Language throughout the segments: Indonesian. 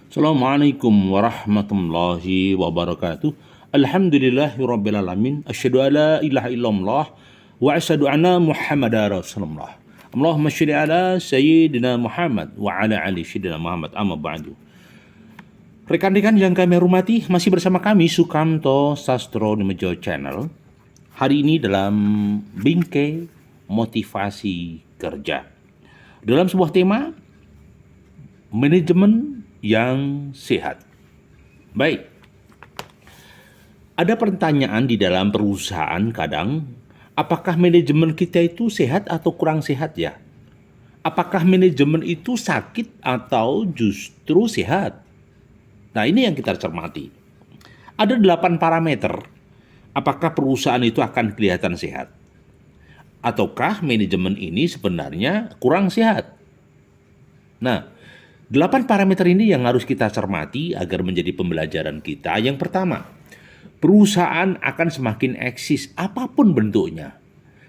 Assalamualaikum warahmatullahi wabarakatuh. Alhamdulillahirrabbilalamin. Asyhadu an la ilaha illallah wa asyhadu anna Muhammadar Rasulullah. Allahumma sholli ala Sayyidina Muhammad wa ala ali Sayyidina Muhammad amma ba'du. Rekan-rekan yang kami hormati, masih bersama kami Sukamto Sastro Nimejo Channel. Hari ini dalam bingkai motivasi kerja. Dalam sebuah tema manajemen yang sehat. Baik, ada pertanyaan di dalam perusahaan kadang, apakah manajemen kita itu sehat atau kurang sehat ya? Apakah manajemen itu sakit atau justru sehat? Nah, ini yang kita cermati. Ada 8 parameter. Apakah perusahaan itu akan kelihatan sehat? Ataukah manajemen ini sebenarnya kurang sehat? Nah, 8 parameter ini yang harus kita cermati agar menjadi pembelajaran kita. Yang pertama, perusahaan akan semakin eksis apapun bentuknya.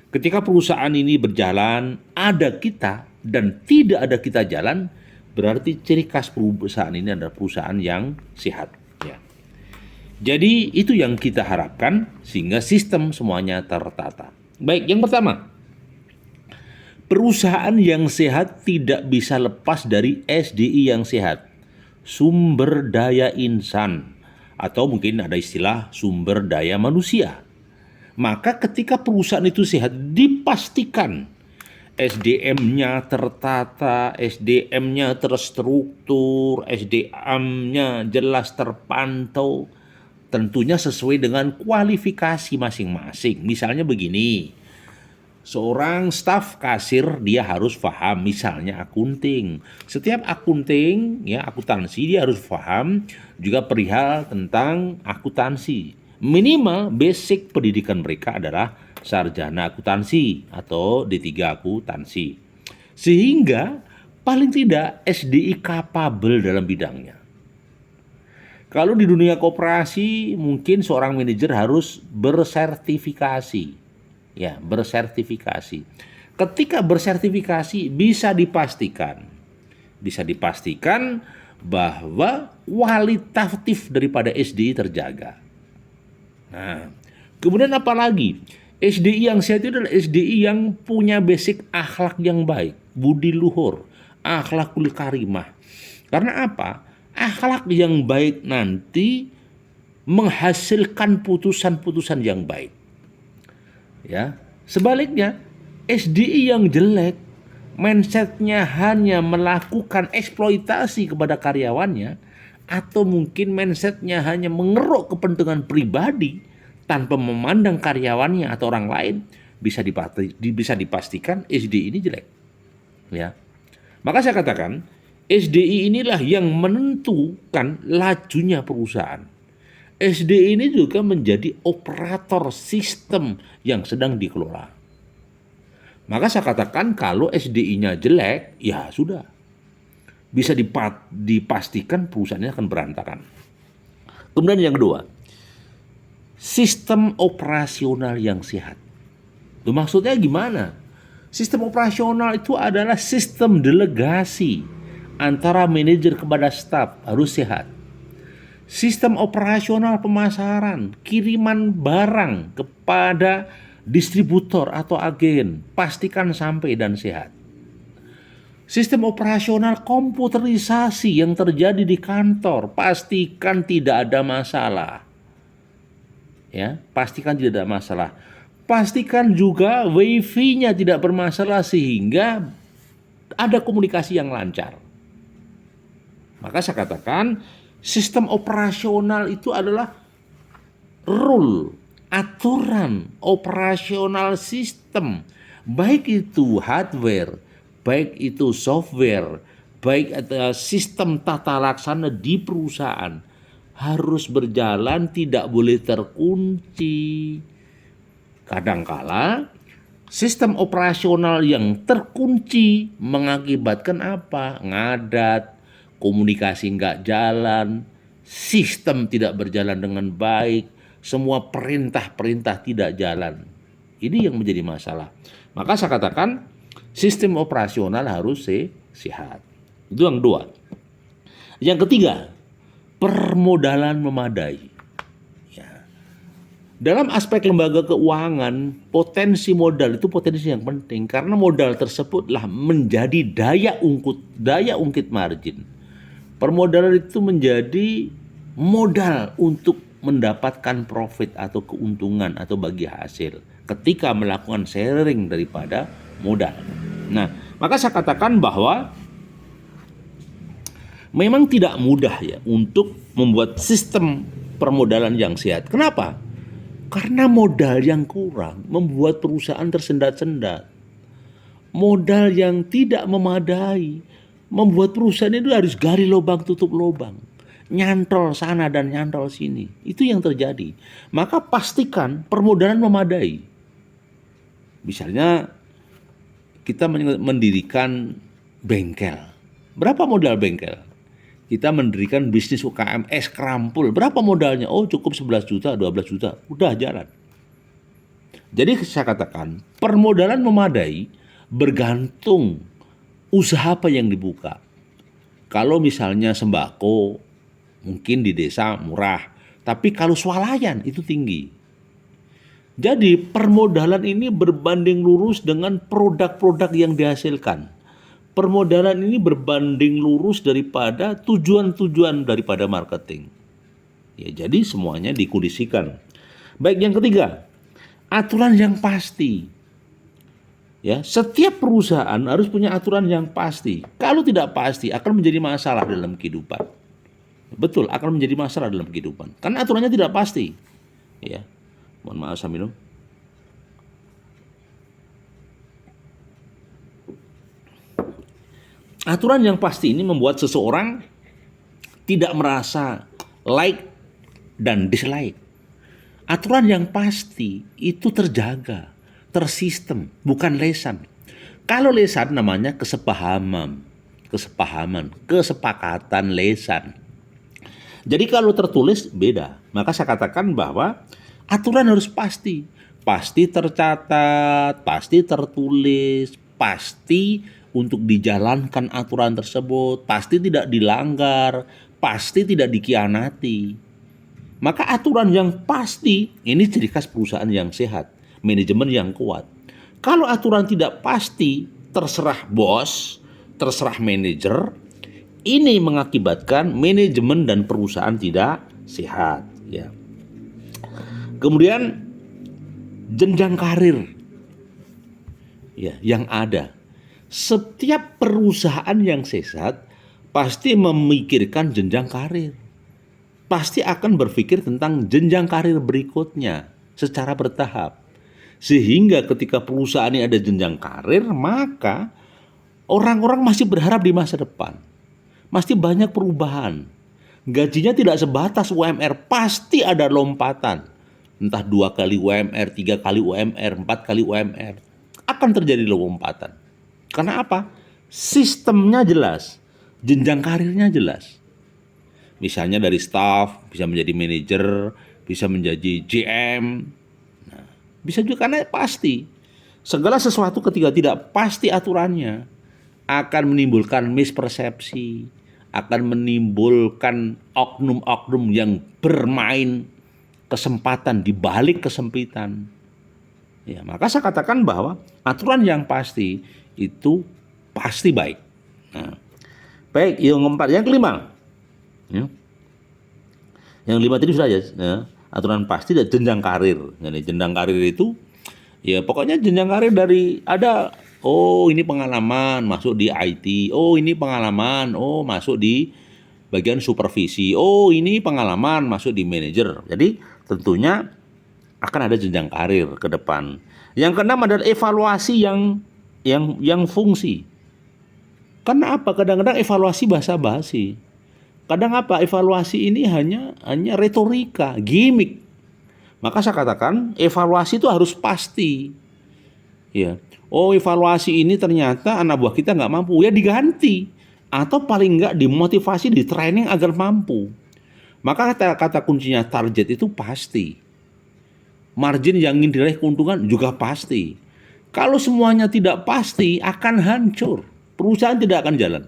Ketika perusahaan ini berjalan, ada kita dan tidak ada kita jalan, berarti ciri khas perusahaan ini adalah perusahaan yang sehat. Ya. Jadi itu yang kita harapkan sehingga sistem semuanya tertata. Baik, yang pertama, perusahaan yang sehat tidak bisa lepas dari SDI yang sehat, sumber daya insan, atau mungkin ada istilah sumber daya manusia. Maka ketika perusahaan itu sehat, dipastikan SDM-nya tertata, SDM-nya terstruktur, SDM-nya jelas terpantau, tentunya sesuai dengan kualifikasi masing-masing. Misalnya begini, seorang staf kasir dia harus paham misalnya akunting. Setiap akunting ya akuntansi dia harus paham juga perihal tentang akuntansi. Minimal basic pendidikan mereka adalah sarjana akuntansi atau D3 akuntansi. Sehingga paling tidak SDI capable dalam bidangnya. Kalau di dunia koperasi mungkin seorang manajer harus bersertifikasi. Ya, bersertifikasi. Ketika bersertifikasi bisa dipastikan bahwa kualitatif daripada SDI terjaga. Nah, kemudian apa lagi? SDI yang sehat itu adalah SDI yang punya basic akhlak yang baik, budi luhur, akhlakul karimah. Karena apa? Akhlak yang baik nanti menghasilkan putusan-putusan yang baik. Ya, sebaliknya SDI yang jelek, mindsetnya hanya melakukan eksploitasi kepada karyawannya, atau mungkin mindsetnya hanya mengeruk kepentingan pribadi tanpa memandang karyawannya atau orang lain, bisa dipastikan SDI ini jelek. Ya, maka saya katakan SDI inilah yang menentukan lajunya perusahaan. SDI ini juga menjadi operator sistem yang sedang dikelola. Maka saya katakan kalau SDI-nya jelek, ya sudah. Bisa dipastikan perusahaannya akan berantakan. Kemudian yang kedua, sistem operasional yang sehat. Itu maksudnya gimana? Sistem operasional itu adalah sistem delegasi antara manajer kepada staf harus sehat. Sistem operasional pemasaran, kiriman barang kepada distributor atau agen, pastikan sampai dan sehat. Sistem operasional komputerisasi yang terjadi di kantor, pastikan tidak ada masalah. Ya, pastikan tidak ada masalah. Pastikan juga wifi-nya tidak bermasalah sehingga ada komunikasi yang lancar. Maka saya katakan sistem operasional itu adalah rule, aturan operasional sistem, baik itu hardware, baik itu software, baik itu sistem tata laksana di perusahaan harus berjalan, tidak boleh terkunci. Kadangkala sistem operasional yang terkunci mengakibatkan apa? Ngadat, komunikasi nggak jalan, sistem tidak berjalan dengan baik, semua perintah-perintah tidak jalan. Ini yang menjadi masalah. Maka saya katakan sistem operasional harus sehat. Itu yang kedua. Yang ketiga, permodalan memadai. Ya. Dalam aspek lembaga keuangan, potensi modal itu potensi yang penting karena modal tersebutlah menjadi daya ungkit margin. Permodalan itu menjadi modal untuk mendapatkan profit atau keuntungan atau bagi hasil ketika melakukan sharing daripada modal. Nah, maka saya katakan bahwa memang tidak mudah ya untuk membuat sistem permodalan yang sehat. Kenapa? Karena modal yang kurang membuat perusahaan tersendat-sendat. Modal yang tidak memadai membuat perusahaan itu harus gali lubang tutup lubang. Nyantol sana dan nyantol sini. Itu yang terjadi. Maka pastikan permodalan memadai. Misalnya kita mendirikan bengkel. Berapa modal bengkel? Kita mendirikan bisnis UKM es krampul. Berapa modalnya? Oh cukup 11 juta, 12 juta. Udah jalan. Jadi saya katakan permodalan memadai bergantung usaha apa yang dibuka. Kalau misalnya sembako mungkin di desa murah. Tapi kalau swalayan itu tinggi. Jadi permodalan ini berbanding lurus dengan produk-produk yang dihasilkan. Permodalan ini berbanding lurus daripada tujuan-tujuan daripada marketing. Ya, jadi semuanya dikondisikan. Baik, yang ketiga, aturan yang pasti. Ya, setiap perusahaan harus punya aturan yang pasti. Kalau tidak pasti akan menjadi masalah dalam kehidupan. Betul, akan menjadi masalah dalam kehidupan. Karena aturannya tidak pasti. Ya. Mohon maaf saya minum. Aturan yang pasti ini membuat seseorang tidak merasa like dan dislike. Aturan yang pasti itu terjaga, tersistem, bukan lesan. Kalau lesan namanya kesepakatan lesan. Jadi kalau tertulis beda. Maka saya katakan bahwa aturan harus pasti. Pasti tercatat, pasti tertulis, pasti untuk dijalankan aturan tersebut, pasti tidak dilanggar, pasti tidak dikhianati. Maka aturan yang pasti ini ciri khas perusahaan yang sehat, manajemen yang kuat. Kalau aturan tidak pasti, terserah bos, terserah manajer, ini mengakibatkan manajemen dan perusahaan tidak sehat. Ya. Kemudian jenjang karir ya, yang ada. Setiap perusahaan yang sehat pasti memikirkan jenjang karir. Pasti akan berpikir tentang jenjang karir berikutnya secara bertahap. Sehingga ketika perusahaan ini ada jenjang karir, maka orang-orang masih berharap di masa depan. Masih banyak perubahan. Gajinya tidak sebatas UMR, pasti ada lompatan. Entah 2 kali UMR, 3 kali UMR, 4 kali UMR. Akan terjadi lompatan. Karena apa? Sistemnya jelas, jenjang karirnya jelas. Misalnya dari staff bisa menjadi manajer, bisa menjadi GM. Nah, bisa juga karena pasti. Segala sesuatu ketika tidak pasti aturannya akan menimbulkan mispersepsi, akan menimbulkan oknum-oknum yang bermain kesempatan di balik kesempitan. Ya, maka saya katakan bahwa aturan yang pasti itu pasti baik. Nah, baik, yang keempat, yang kelima. Ya. Yang kelima tadi sudah ya, aturan pasti dan jenjang karir. Jadi jenjang karir itu ya pokoknya jenjang karir dari ada ini pengalaman masuk di IT, ini pengalaman masuk di bagian supervisi, ini pengalaman masuk di manajer. Jadi tentunya akan ada jenjang karir ke depan. Yang keenam adalah evaluasi yang fungsi. Karena apa? Kadang-kadang evaluasi basa-basi. Kadang apa? Evaluasi ini hanya retorika, gimmick. Maka saya katakan evaluasi itu harus pasti. Ya. Evaluasi ini ternyata anak buah kita nggak mampu, ya diganti. Atau paling nggak dimotivasi, di training agar mampu. Maka kata kuncinya target itu pasti. Margin yang ingin diraih keuntungan juga pasti. Kalau semuanya tidak pasti akan hancur. Perusahaan tidak akan jalan.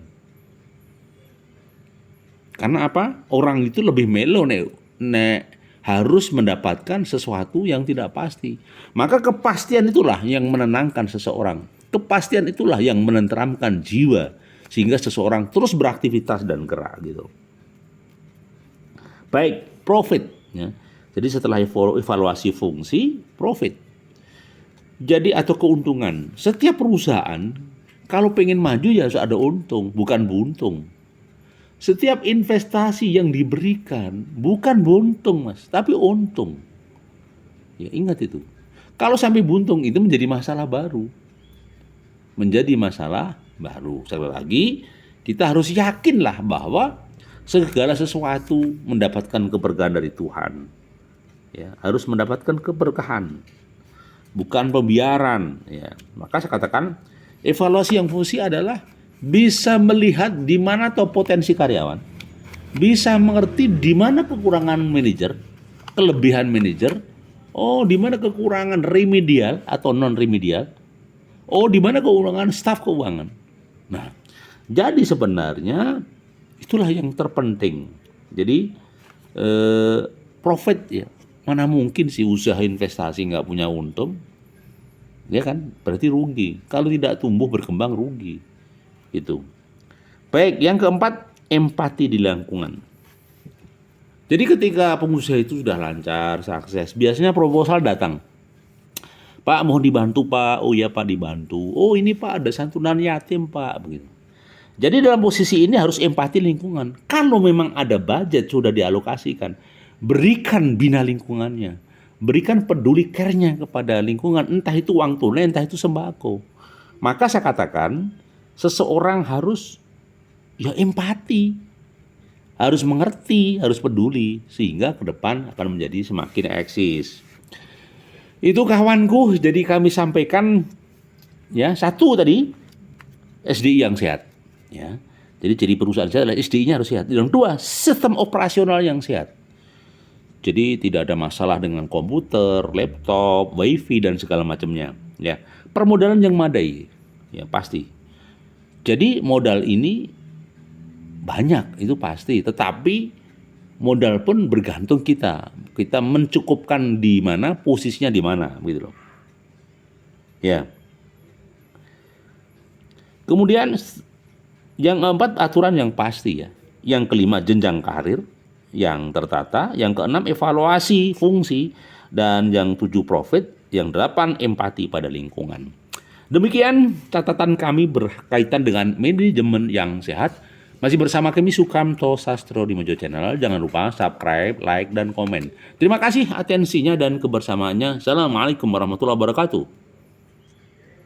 Karena apa? Orang itu lebih melo nek harus mendapatkan sesuatu yang tidak pasti. Maka kepastian itulah yang menenangkan seseorang. Kepastian itulah yang menenteramkan jiwa sehingga seseorang terus beraktivitas dan gerak gitu. Baik, profit ya. Jadi setelah evaluasi fungsi, profit. Jadi atau keuntungan. Setiap perusahaan kalau pengen maju ya harus ada untung, bukan buntung. Setiap investasi yang diberikan bukan buntung, Mas, tapi untung. Ya, ingat itu. Kalau sampai buntung itu menjadi masalah baru. Menjadi masalah baru. Sekali lagi, kita harus yakinlah bahwa segala sesuatu mendapatkan keberkahan dari Tuhan. Ya, harus mendapatkan keberkahan. Bukan pembiaran, ya. Maka saya katakan evaluasi yang fungsi adalah bisa melihat di mana tahu potensi karyawan, bisa mengerti di mana kekurangan manajer, kelebihan manajer, oh di mana kekurangan remedial atau non remedial, oh di mana kekurangan staf keuangan. Nah, jadi sebenarnya itulah yang terpenting. Jadi profit ya, mana mungkin sih usaha investasi nggak punya untung, ya kan? Berarti rugi. Kalau tidak tumbuh berkembang rugi. Itu. Baik, yang keempat, empati di lingkungan. Jadi ketika pengusaha itu sudah lancar, sukses, biasanya proposal datang. Pak, mau dibantu Pak? Oh ya Pak, dibantu. Oh ini Pak, ada santunan yatim Pak, begitu. Jadi dalam posisi ini harus empati lingkungan. Kalau memang ada budget sudah dialokasikan, berikan bina lingkungannya. Berikan peduli care-nya kepada lingkungan, entah itu uang tunai, entah itu sembako. Maka saya katakan, seseorang harus ya empati, harus mengerti, harus peduli, sehingga ke depan akan menjadi semakin eksis. Itu kawanku, jadi kami sampaikan ya, satu tadi SDI yang sehat ya. Jadi perusahaan sehat adalah SDI-nya harus sehat. Yang dua, sistem operasional yang sehat. Jadi tidak ada masalah dengan komputer, laptop, wifi dan segala macamnya ya. Permodalan yang memadai ya pasti. Jadi modal ini banyak, itu pasti. Tetapi modal pun bergantung kita. Kita mencukupkan di mana, posisinya di mana, gitu loh. Ya. Kemudian yang keempat, aturan yang pasti ya. Yang kelima, jenjang karir yang tertata. Yang keenam, evaluasi fungsi. Dan yang tujuh, profit. Yang delapan, empati pada lingkungan. Demikian catatan kami berkaitan dengan manajemen yang sehat. Masih bersama kami Sukamto Sastro di Mojo Channel. Jangan lupa subscribe, like, dan komen. Terima kasih atensinya dan kebersamaannya. Assalamualaikum warahmatullahi wabarakatuh.